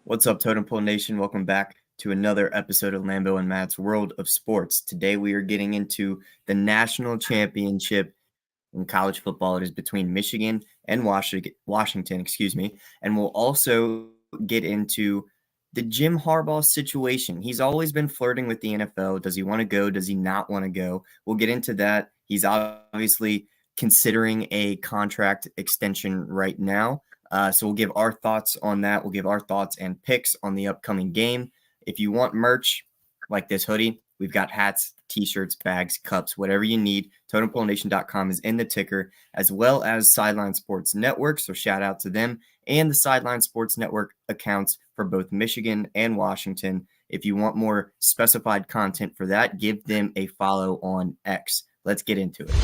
What's up, Totem Pole Nation? Welcome back to another episode of Lambo and Matt's World of Sports. Today we are getting into the national championship in college football. It is between Michigan and Washington, and we'll also get into the Jim Harbaugh situation. He's always been flirting with the NFL. Does he want to go? Does he not want to go? We'll get into that. He's obviously considering a contract extension right now. So we'll give our thoughts on that. We'll give our thoughts and picks on the upcoming game. If you want merch like this hoodie, we've got hats, t-shirts, bags, cups, whatever you need. TotemPoleNation.com is in the ticker, as well as Sideline Sports Network. So shout out to them and the Sideline Sports Network accounts for both Michigan and Washington. If you want more specified content for that, give them a follow on X. Let's get into it.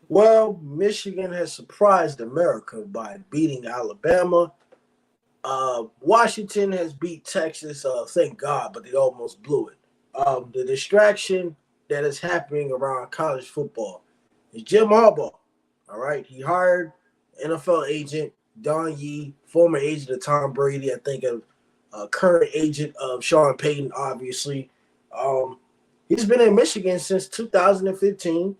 Well, Michigan has surprised America by beating Alabama. Washington has beat Texas, thank God, but they almost blew it. The distraction that is happening around college football is Jim Harbaugh. All right, he hired NFL agent Don Yee, former agent of Tom Brady, I think a current agent of Sean Payton, obviously. He's been in Michigan since 2015.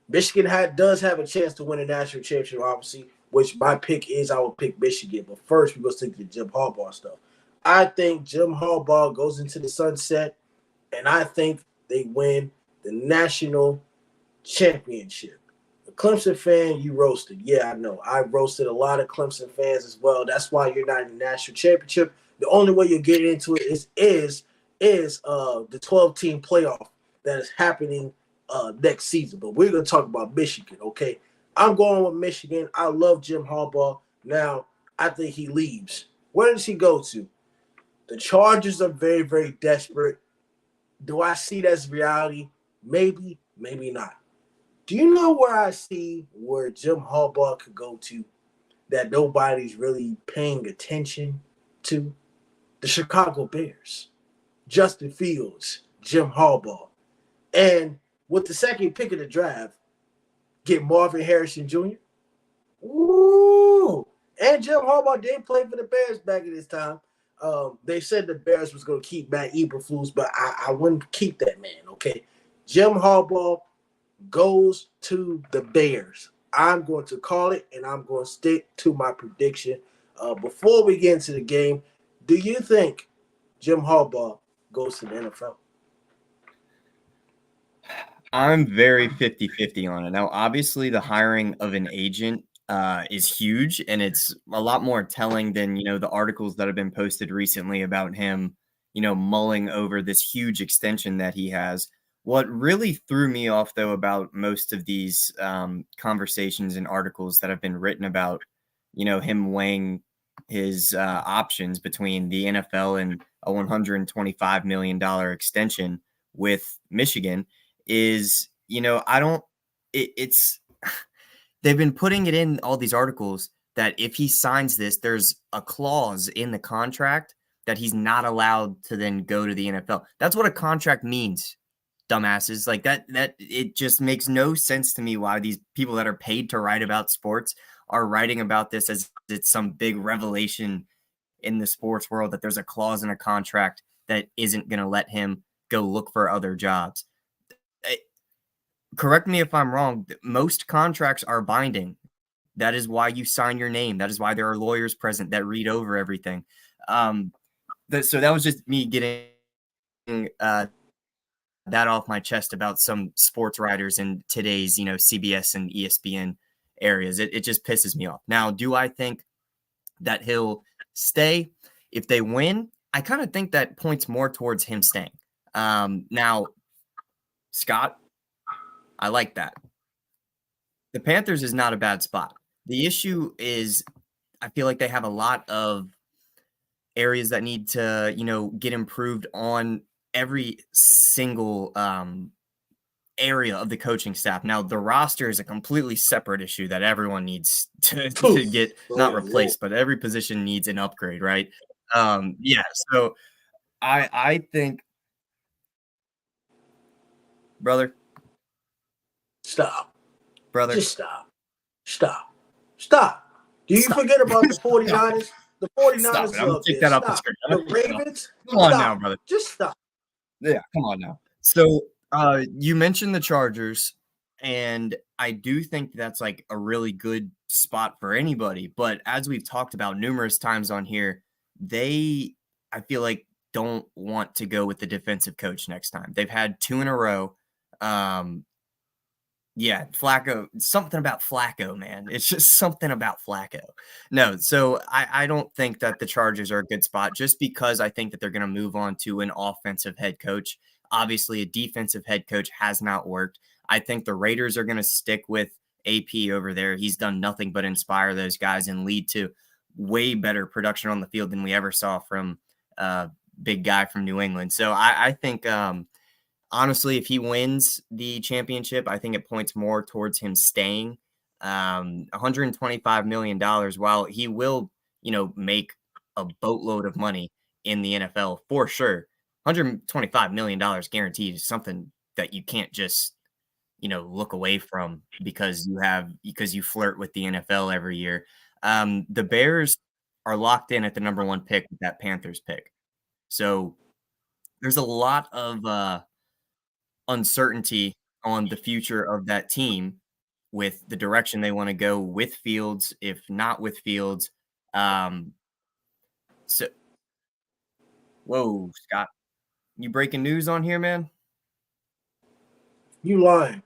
Michigan does have a chance to win a national championship, obviously, which my pick is I will pick Michigan. But first, we're going to stick to the Jim Harbaugh stuff. I think Jim Harbaugh goes into the sunset, and I think they win the national championship. A Clemson fan, you roasted. Yeah, I know. I roasted a lot of Clemson fans as well. That's why you're not in the national championship. The only way you'll get into it is the 12-team playoff that is happening next season. But we're going to talk about Michigan, okay? I'm going with Michigan. I love Jim Harbaugh. Now, I think he leaves. Where does he go to? The Chargers are very, very desperate. Do I see that as reality? Maybe, maybe not. Do you know where I see where Jim Harbaugh could go to that nobody's really paying attention to? The Chicago Bears. Justin Fields, Jim Harbaugh. And with the second pick of the draft, get Marvin Harrison Jr. Ooh. And Jim Harbaugh did play for the Bears back in his time. They said the Bears was going to keep Matt Eberflus, but I wouldn't keep that man, okay? Jim Harbaugh goes to the Bears. I'm going to call it, and I'm going to stick to my prediction. Before we get into the game, do you think Jim Harbaugh goes to the NFL? I'm very 50-50 on it. Now, obviously, the hiring of an agent is huge, and it's a lot more telling than, the articles that have been posted recently about him, mulling over this huge extension that he has. What really threw me off, though, about most of these conversations and articles that have been written about, him weighing his options between the NFL and a $125 million extension with Michigan is, it's they've been putting it in all these articles that if he signs this, there's a clause in the contract that he's not allowed to then go to the NFL. That's what a contract means, dumbasses. Like that it just makes no sense to me why these people that are paid to write about sports are writing about this as it's some big revelation in the sports world that there's a clause in a contract that isn't going to let him go look for other jobs. Correct me if I'm wrong, most contracts are binding. That is why you sign your name. That is why there are lawyers present that read over everything. So that was just me getting that off my chest about some sports writers in today's, CBS and ESPN areas. It just pisses me off. Now, do I think that he'll stay? If they win, I kind of think that points more towards him staying. Now, Scott, I like that. The Panthers is not a bad spot. The issue is I feel like they have a lot of areas that need to, get improved on every single area of the coaching staff. Now, the roster is a completely separate issue that everyone needs to get not replaced, but every position needs an upgrade, right? So I think, brother, Stop. brother. Just stop. Stop. Do you forget about the 49ers? The 49ers Stop it. I'm are gonna up take there. that off the Stop. screen. The Ravens. Come on stop. now, brother. Just stop. Yeah, come on now. So you mentioned the Chargers, and I do think that's like a really good spot for anybody. But as we've talked about numerous times on here, I feel like, don't want to go with the defensive coach next time. They've had 2 in a row. Yeah, Flacco, something about Flacco, man. It's just something about Flacco. No, so I don't think that the Chargers are a good spot just because I think that they're going to move on to an offensive head coach. Obviously, a defensive head coach has not worked. I think the Raiders are going to stick with AP over there. He's done nothing but inspire those guys and lead to way better production on the field than we ever saw from big guy from New England. So I think honestly, if he wins the championship, I think it points more towards him staying. $125 million, while he will, make a boatload of money in the NFL for sure. $125 million guaranteed is something that you can't just, look away from because you flirt with the NFL every year. The Bears are locked in at the number 1 pick with that Panthers pick. So there's a lot of uncertainty on the future of that team with the direction they want to go with Fields, if not with Fields. So, whoa, Scott, you breaking news on here, man? You lying.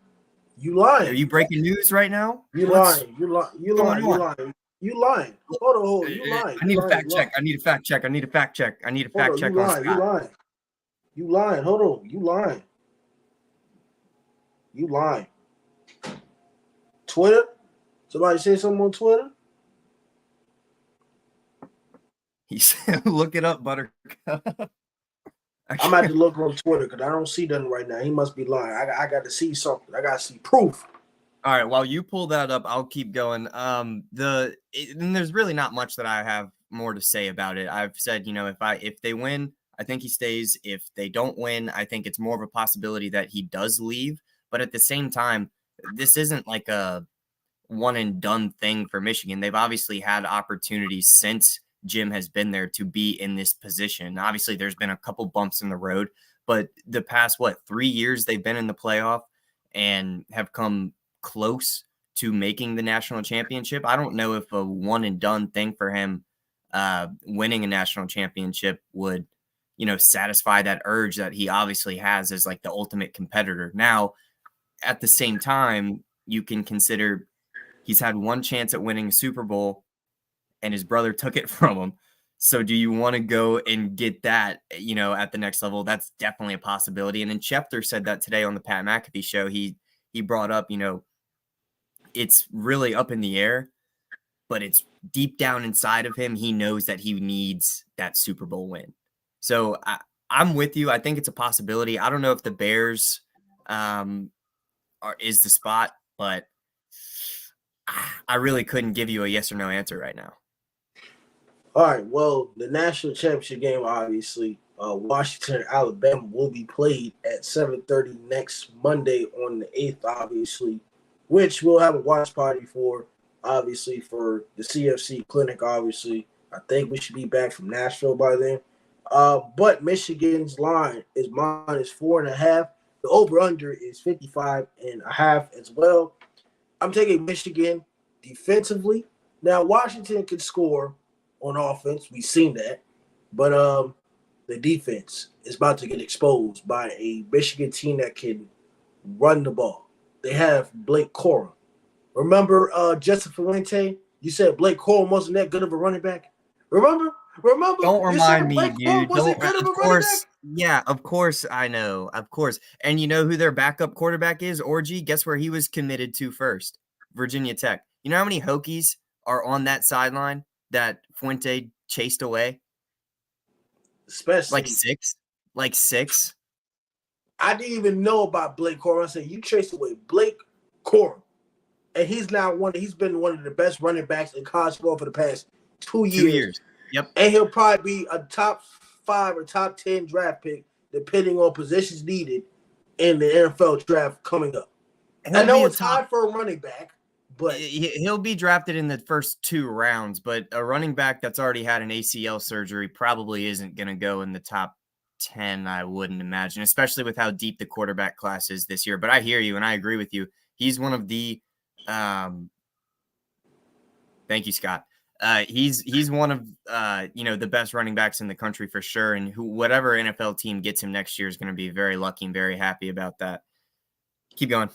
Are you breaking news right now? You lying. You lying. You lying. You lying. You lying. Hold on. You lying. I need a fact check. I need a fact check on Scott. You lying. You lying. Hold on. You lying. You lying. Twitter? Somebody say something on Twitter? He said, look it up, Buttercup. I'm about to look on Twitter because I don't see nothing right now. He must be lying. I got to see something. I got to see proof. All right, while you pull that up, I'll keep going. And there's really not much that I have more to say about it. I've said, if they win, I think he stays. If they don't win, I think it's more of a possibility that he does leave. But at the same time, this isn't like a one and done thing for Michigan. They've obviously had opportunities since Jim has been there to be in this position. Obviously, there's been a couple bumps in the road, but the past, 3 years they've been in the playoff and have come close to making the national championship. I don't know if a one and done thing for him winning a national championship would, satisfy that urge that he obviously has as like the ultimate competitor. Now, at the same time, you can consider he's had one chance at winning a Super Bowl and his brother took it from him. So do you want to go and get that, at the next level? That's definitely a possibility. And then Schefter said that today on the Pat McAfee show. He brought up, it's really up in the air, but it's deep down inside of him. He knows that he needs that Super Bowl win. So I'm with you. I think it's a possibility. I don't know if the Bears is the spot, but I really couldn't give you a yes or no answer right now. All right. Well, the national championship game, obviously, Washington and Alabama will be played at 7:30 next Monday on the 8th, obviously, which we'll have a watch party for, obviously, for the CFC clinic, obviously. I think we should be back from Nashville by then. But Michigan's line is minus 4.5. The over-under is 55.5 as well. I'm taking Michigan defensively. Now, Washington can score on offense. We've seen that. But the defense is about to get exposed by a Michigan team that can run the ball. They have Blake Corum. Remember Justin Fuente? You said Blake Corum wasn't that good of a running back? Remember? Don't remind me, dude. Wasn't good of a running back? Yeah, of course I know. Of course. And you know who their backup quarterback is? Orgy. Guess where he was committed to first? Virginia Tech. You know how many Hokies are on that sideline that Fuente chased away? Especially like six. I didn't even know about Blake Corum. I said, you chased away Blake Corum. And he's been one of the best running backs in college football for the past 2 years. 2 years. Yep. And he'll probably be a top 5 or top 10 draft pick, depending on positions needed in the NFL draft coming up. I know it's high for a running back, but he'll be drafted in the first 2 rounds. But a running back that's already had an ACL surgery probably isn't going to go in the top 10, I wouldn't imagine, especially with how deep the quarterback class is this year. But I hear you, and I agree with you. He's one of the thank you, Scott. He's one of the best running backs in the country for sure, and whatever NFL team gets him next year is going to be very lucky and very happy about that. Keep going.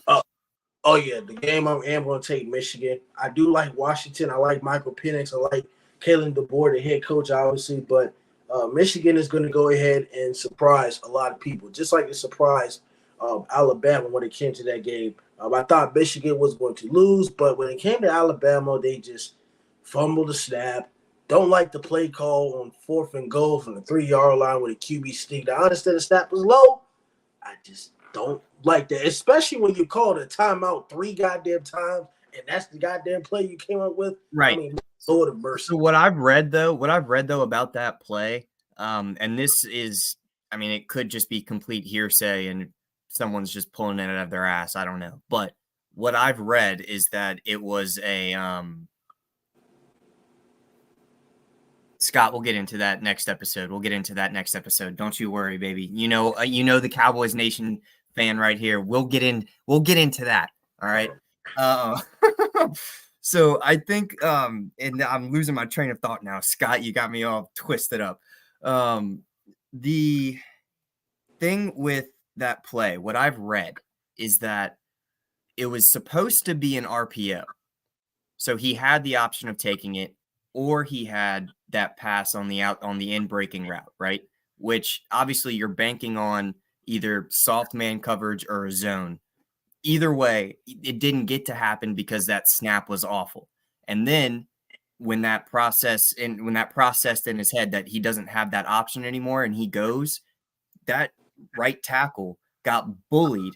Oh yeah, the game I am going to take Michigan. I do like Washington. I like Michael Penix. I like Kalen DeBoer, the head coach, obviously, but Michigan is going to go ahead and surprise a lot of people, just like it surprised Alabama when it came to that game. I thought Michigan was going to lose, but when it came to Alabama, they just fumbled the snap. Don't like the play call on 4th and goal from the 3-yard line with a QB sneak. I understand the snap was low. I just don't like that, especially when you called a timeout 3 goddamn times, and that's the goddamn play you came up with. Right. I mean, Lord of mercy. So what I've read though about that play, and this is, I mean, it could just be complete hearsay and someone's just pulling it out of their ass. I don't know. But what I've read is that it was a Scott, we'll get into that next episode. Don't you worry, baby. You know the Cowboys Nation fan right here. We'll get into that. All right. So I think, and I'm losing my train of thought now. Scott, you got me all twisted up. The thing with that play, what I've read is that it was supposed to be an RPO. So he had the option of taking it, or he had that pass on the in breaking route, right? Which obviously you're banking on either soft man coverage or a zone. Either way, it didn't get to happen because that snap was awful. And then when that processed in his head that he doesn't have that option anymore and he goes, that right tackle got bullied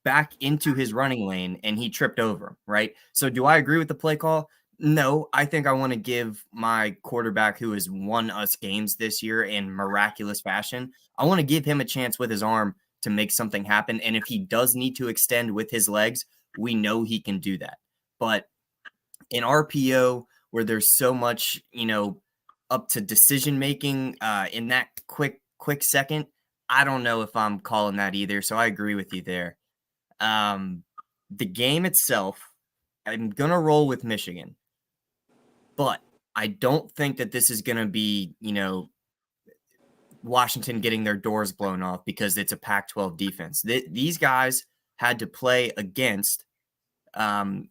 back into his running lane and he tripped over, right? So do I agree with the play call? No, I think I want to give my quarterback who has won us games this year in miraculous fashion, I want to give him a chance with his arm to make something happen. And if he does need to extend with his legs, we know he can do that. But in RPO, where there's so much, up to decision making in that quick second, I don't know if I'm calling that either. So I agree with you there. The game itself, I'm going to roll with Michigan. But I don't think that this is going to be, Washington getting their doors blown off because it's a Pac-12 defense. These guys had to play against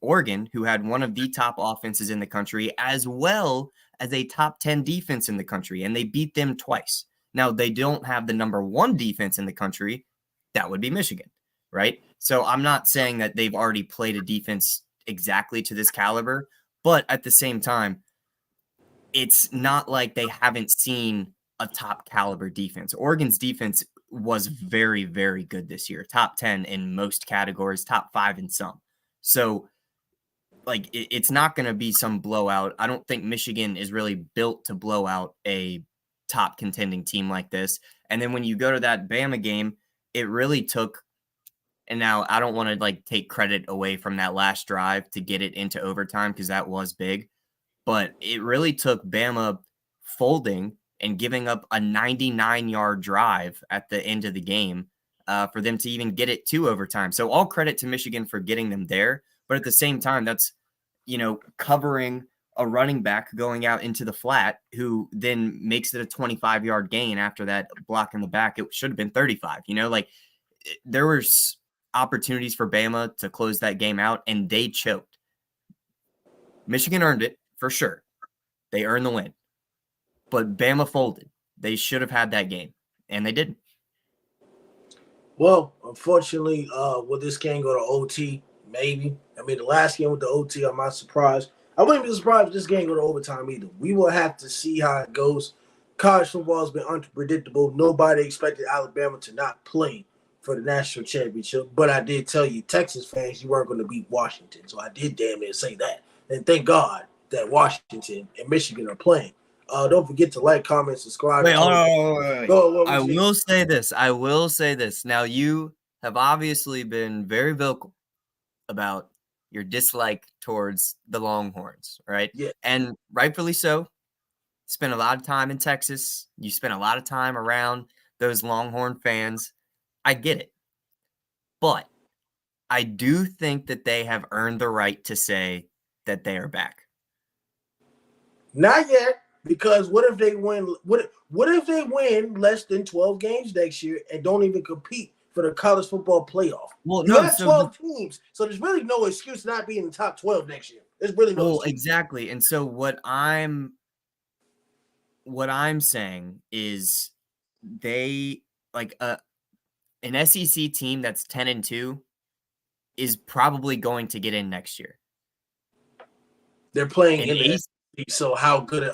Oregon, who had one of the top offenses in the country, as well as a top 10 defense in the country, and they beat them twice. Now, they don't have the number 1 defense in the country. That would be Michigan, right? So I'm not saying that they've already played a defense exactly to this caliber, but at the same time, it's not like they haven't seen a top caliber defense. Oregon's defense was very, very good this year. Top 10 in most categories, top 5 in some. So it's not going to be some blowout. I don't think Michigan is really built to blow out a top contending team like this. And then when you go to that Bama game, it really took, and now I don't want to take credit away from that last drive to get it into overtime because that was big, but it really took Bama folding and giving up a 99-yard drive at the end of the game for them to even get it to overtime. So all credit to Michigan for getting them there. But at the same time, that's, covering a running back going out into the flat who then makes it a 25-yard gain after that block in the back. It should have been 35. There were opportunities for Bama to close that game out, and they choked. Michigan earned it for sure. They earned the win. But Bama folded. They should have had that game, and they didn't. Well, unfortunately, will this game go to OT? Maybe. I mean, the last game with the OT, I'm not surprised. I wouldn't be surprised if this game go to overtime either. We will have to see how it goes. College football has been unpredictable. Nobody expected Alabama to not play for the national championship. But I did tell you, Texas fans, you weren't going to beat Washington. So I did damn near say that. And thank God that Washington and Michigan are playing. Don't forget to like, comment, subscribe. Wait. I will say this. I will say this. Now, you have obviously been very vocal about your dislike towards the Longhorns, right? Yeah. And rightfully so. Spent a lot of time in Texas. You spent a lot of time around those Longhorn fans. I get it. But I do think that they have earned the right to say that they are back. Not yet, because what if they win? What if they win less than 12 games next year and don't even compete for the college football playoff? Well, You no, have so 12 teams, so there's really no excuse not being in the top 12 next year. There's really no excuse. Exactly. And so what I'm saying is they like an SEC team that's 10-2 is probably going to get in next year. They're playing An in the AC SEC, so how good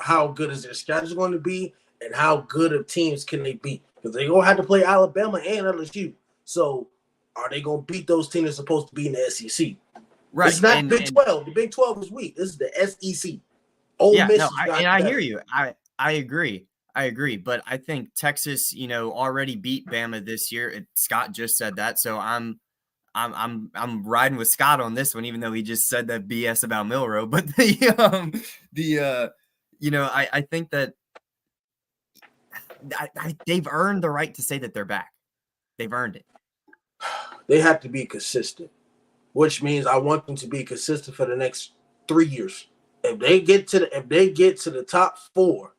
is their schedule going to be, and how good of teams can they beat? Because they're gonna have to play Alabama and LSU. So are they gonna beat those teams that's supposed to be in the SEC? right. It's not And Big 12. The Big 12 is weak. This is the SEC. Ole yeah, Miss no, has got I better. hear you. I agree. I agree. But I think Texas, already beat Bama this year. Scott just said that. So I'm riding with Scott on this one, even though he just said that BS about Milroe. But I think that they've earned the right to say that they're back. They've earned it. They have to be consistent, which means I want them to be consistent for the next 3 years. If they get to the top 4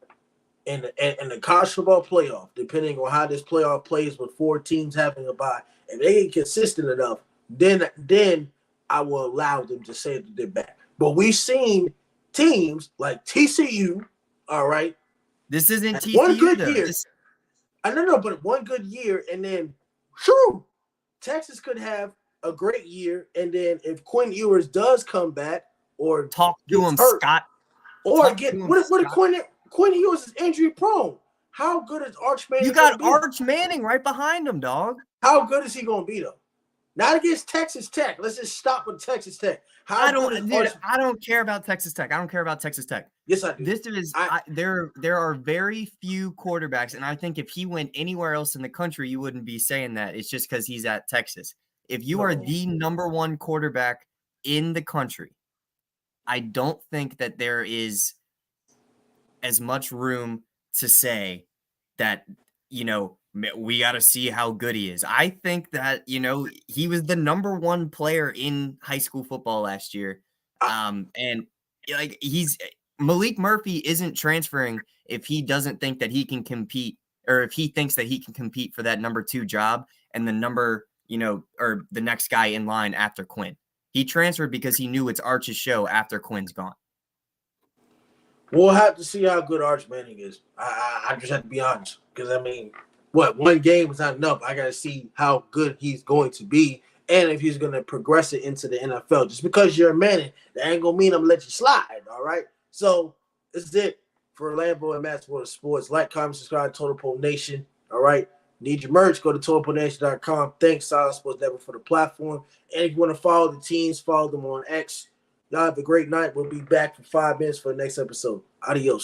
in the college football playoff, depending on how this playoff plays with 4 teams having a bye, if they get consistent enough, then I will allow them to say that they're back. But we've seen teams like TCU, all right. This isn't TCU, one good though. year. I don't know, but one good year, and then true, Texas could have a great year, and then if Quinn Ewers does come back or talk to him, hurt, Scott, or get what if Quinn Ewers is injury prone? How good is Arch Manning? You got Arch Manning right behind him, dog. How good is he going to be though? Not against Texas Tech. Let's just stop with Texas Tech. I don't care about Texas Tech. I don't care about Texas Tech. Yes, I do. This is there are very few quarterbacks, and I think if he went anywhere else in the country, you wouldn't be saying that. It's just because he's at Texas. If you are the number one quarterback in the country, I don't think that there is as much room to say that, we got to see how good he is. I think that, he was the number one player in high school football last year. And like Malik Murphy isn't transferring if he doesn't think that he can compete, or if he thinks that he can compete for that number 2 job and the number, or the next guy in line after Quinn. He transferred because he knew it's Arch's show after Quinn's gone. We'll have to see how good Arch Manning is. I just have to be honest, because one game is not enough. I got to see how good he's going to be, and if he's going to progress it into the NFL. Just because you're a Manning, that ain't going to mean I'm going to let you slide, all right? So this is it for Lambo and Matt's World of Sports. Like, comment, subscribe to Total Pole Nation, all right? Need your merch, go to TotalPoleNation.com. Thanks, Solid Sports Network, for the platform. And if you want to follow the teams, follow them on X. Y'all have a great night. We'll be back for 5 minutes for the next episode. Adios.